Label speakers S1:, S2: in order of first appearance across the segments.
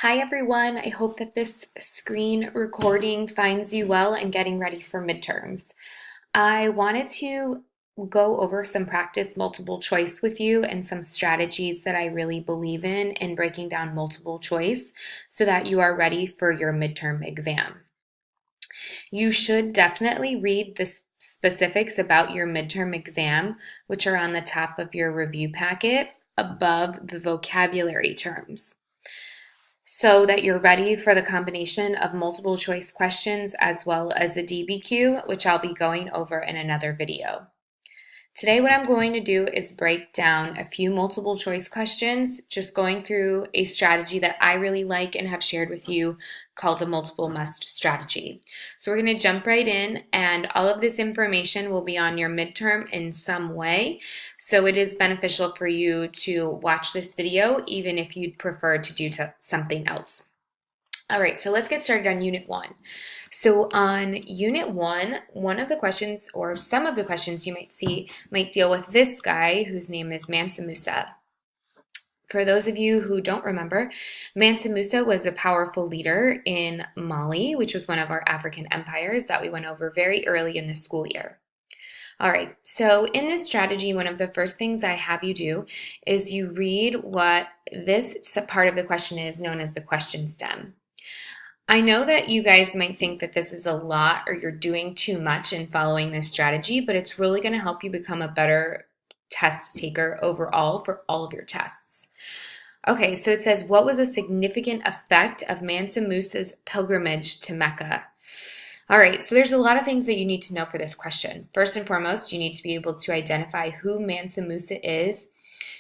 S1: Hi everyone, I hope that this screen recording finds you well and getting ready for midterms. I wanted to go over some practice multiple choice with you and some strategies that I really believe in breaking down multiple choice so that you are ready for your midterm exam. You should definitely read the specifics about your midterm exam, which are on the top of your review packet above the vocabulary terms, so that you're ready for the combination of multiple choice questions as well as the DBQ, which I'll be going over in another video. Today, what I'm going to do is break down a few multiple choice questions, just going through a strategy that I really like and have shared with you called a multiple must strategy. So we're going to jump right in, and all of this information will be on your midterm in some way. So it is beneficial for you to watch this video, even if you'd prefer to do something else. All right, so let's get started on Unit 1. So on Unit 1, one of the questions, or some of the questions you might see, might deal with this guy whose name is Mansa Musa. For those of you who don't remember, Mansa Musa was a powerful leader in Mali, which was one of our African empires that we went over very early in the school year. All right, so in this strategy, one of the first things I have you do is you read what this part of the question is known as the question stem. I know that you guys might think that this is a lot or you're doing too much in following this strategy, but it's really going to help you become a better test taker overall for all of your tests. Okay, so it says, what was a significant effect of Mansa Musa's pilgrimage to Mecca? All right, so there's a lot of things that you need to know for this question. First and foremost, you need to be able to identify who Mansa Musa is.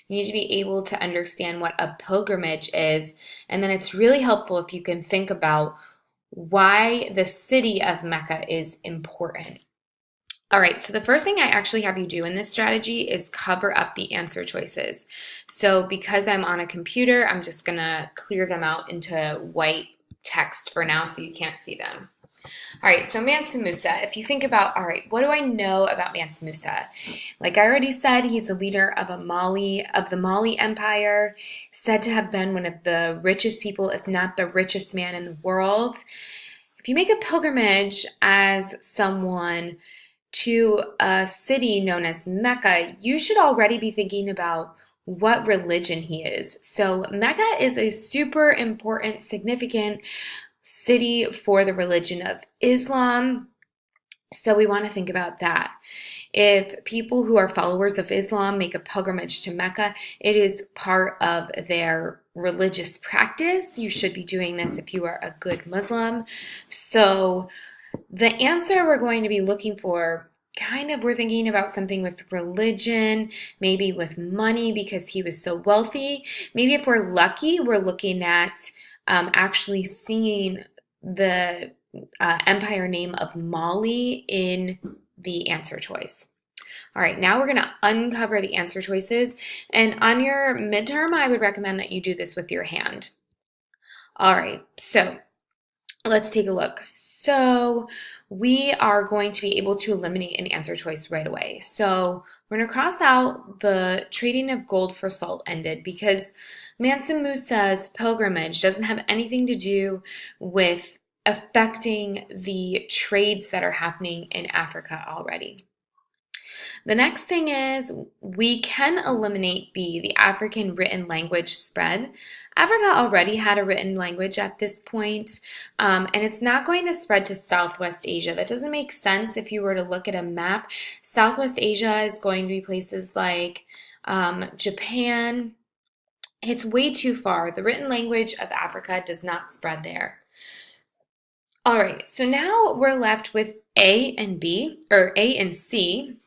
S1: You need to be able to understand what a pilgrimage is. And then it's really helpful if you can think about why the city of Mecca is important. All right, so the first thing I actually have you do in this strategy is cover up the answer choices. So because I'm on a computer, I'm just gonna clear them out into white text for now so you can't see them. All right, so Mansa Musa, if you think about, all right, what do I know about Mansa Musa? Like I already said, he's a leader of the Mali Empire, said to have been one of the richest people, if not the richest man in the world. If you make a pilgrimage as someone to a city known as Mecca, you should already be thinking about what religion he is. So Mecca is a super important, significant city for the religion of Islam. So we want to think about that. If people who are followers of Islam make a pilgrimage to Mecca, it is part of their religious practice. You should be doing this if you are a good Muslim. So the answer we're going to be looking for, we're thinking about something with religion, maybe with money because he was so wealthy. Maybe if we're lucky, we're looking at actually seeing the empire name of Mali in the answer choice. All right, now we're going to uncover the answer choices. And on your midterm, I would recommend that you do this with your hand. All right, so let's take a look. So we are going to be able to eliminate an answer choice right away. So we're going to cross out the trading of gold for salt ended because Mansa Musa's pilgrimage doesn't have anything to do with affecting the trades that are happening in Africa already. The next thing is we can eliminate B, the African written language spread. Africa already had a written language at this point, and it's not going to spread to Southwest Asia. That doesn't make sense if you were to look at a map. Southwest Asia is going to be places like Japan. It's way too far. The written language of Africa does not spread there. All right, so now we're left with A and B, or A and C.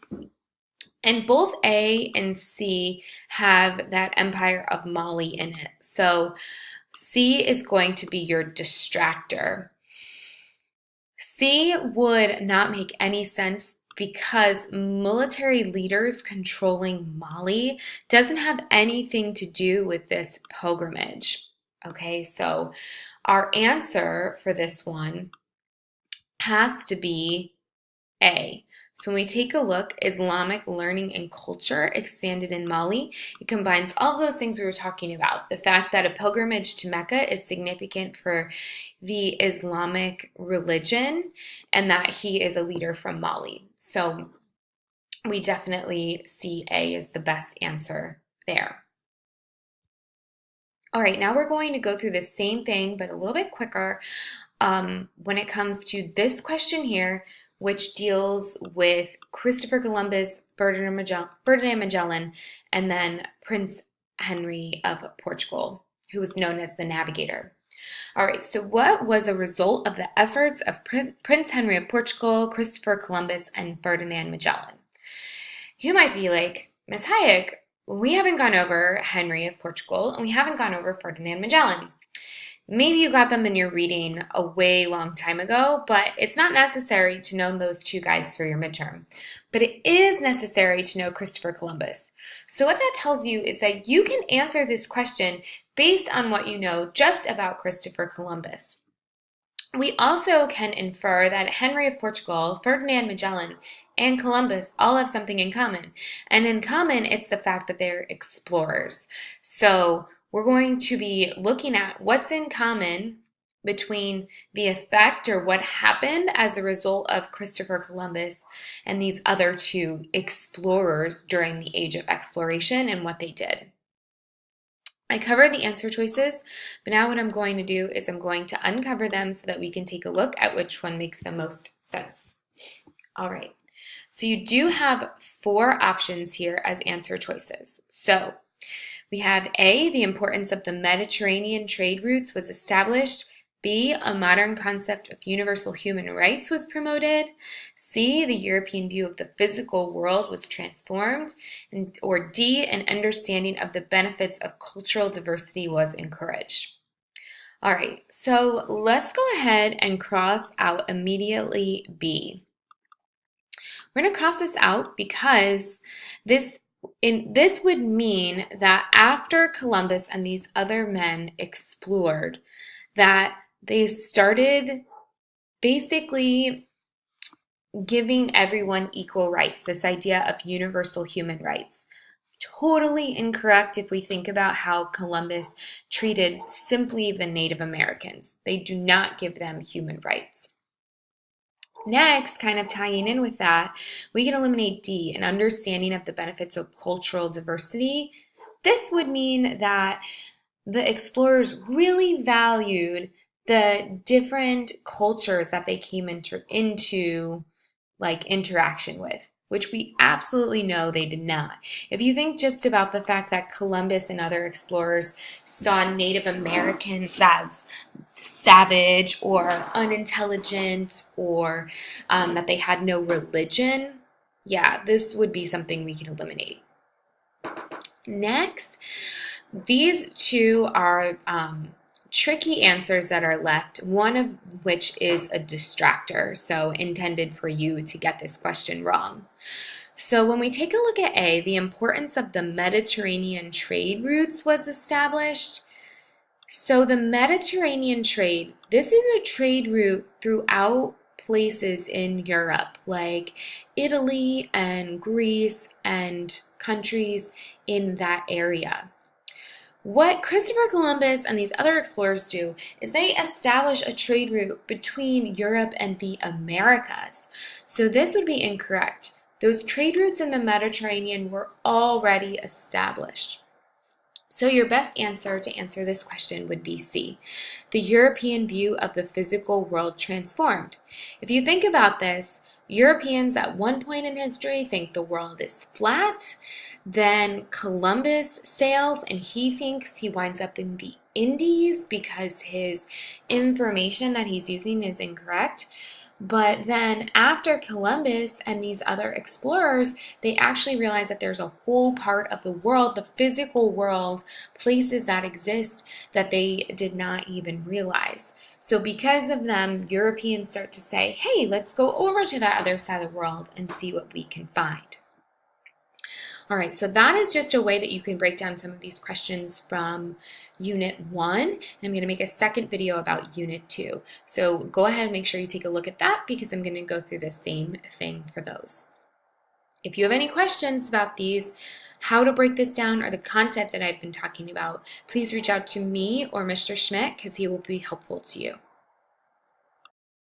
S1: And both A and C have that empire of Mali in it. So C is going to be your distractor. C would not make any sense because military leaders controlling Mali doesn't have anything to do with this pilgrimage. Okay, so our answer for this one has to be A. So when we take a look, Islamic learning and culture expanded in Mali. It combines all of those things we were talking about. The fact that a pilgrimage to Mecca is significant for the Islamic religion and that he is a leader from Mali. So we definitely see A as the best answer there. All right, now we're going to go through the same thing, but a little bit quicker when it comes to this question here, which deals with Christopher Columbus, Ferdinand Magellan, and then Prince Henry of Portugal, who was known as the Navigator. All right, so what was a result of the efforts of Prince Henry of Portugal, Christopher Columbus, and Ferdinand Magellan? You might be like, Miss Hayek, we haven't gone over Henry of Portugal, and we haven't gone over Ferdinand Magellan. Maybe you got them in your reading a way long time ago, but it's not necessary to know those two guys for your midterm. But it is necessary to know Christopher Columbus. So what that tells you is that you can answer this question based on what you know just about Christopher Columbus. We also can infer that Henry of Portugal, Ferdinand Magellan, and Columbus all have something in common. And in common, it's the fact that they're explorers. So we're going to be looking at what's in common between the effect or what happened as a result of Christopher Columbus and these other two explorers during the age of exploration and what they did. I covered the answer choices, but now what I'm going to do is I'm going to uncover them so that we can take a look at which one makes the most sense. All right, so you do have 4 options here as answer choices. So we have A, the importance of the Mediterranean trade routes was established. B, a modern concept of universal human rights was promoted. C, the European view of the physical world was transformed. Or D, an understanding of the benefits of cultural diversity was encouraged. All right, so let's go ahead and cross out immediately B. We're going to cross this out because this would mean that after Columbus and these other men explored, that they started basically giving everyone equal rights, this idea of universal human rights. Totally incorrect if we think about how Columbus treated simply the Native Americans. They do not give them human rights. Next, kind of tying in with that, we can eliminate D, an understanding of the benefits of cultural diversity. This would mean that the explorers really valued the different cultures that they came into like interaction with, which we absolutely know they did not. If you think just about the fact that Columbus and other explorers saw Native Americans as savage or unintelligent or that they had no religion, yeah, this would be something we can eliminate. Next, these two are tricky answers that are left, one of which is a distractor, so intended for you to get this question wrong. So when we take a look at A, the importance of the Mediterranean trade routes was established. So the Mediterranean trade, this is a trade route throughout places in Europe, like Italy and Greece and countries in that area. What Christopher Columbus and these other explorers do is they establish a trade route between Europe and the Americas. So this would be incorrect. Those trade routes in the Mediterranean were already established. So your best answer to answer this question would be C, the European view of the physical world transformed. If you think about this, Europeans at one point in history think the world is flat. Then Columbus sails and he thinks he winds up in the Indies because his information that he's using is incorrect. But then after Columbus and these other explorers, they actually realize that there's a whole part of the world, the physical world, places that exist that they did not even realize. So because of them, Europeans start to say, hey, let's go over to that other side of the world and see what we can find. All right, so that is just a way that you can break down some of these questions from Unit 1. And I'm going to make a second video about Unit 2. So go ahead and make sure you take a look at that because I'm going to go through the same thing for those. If you have any questions about these, how to break this down, or the content that I've been talking about, please reach out to me or Mr. Schmidt because he will be helpful to you.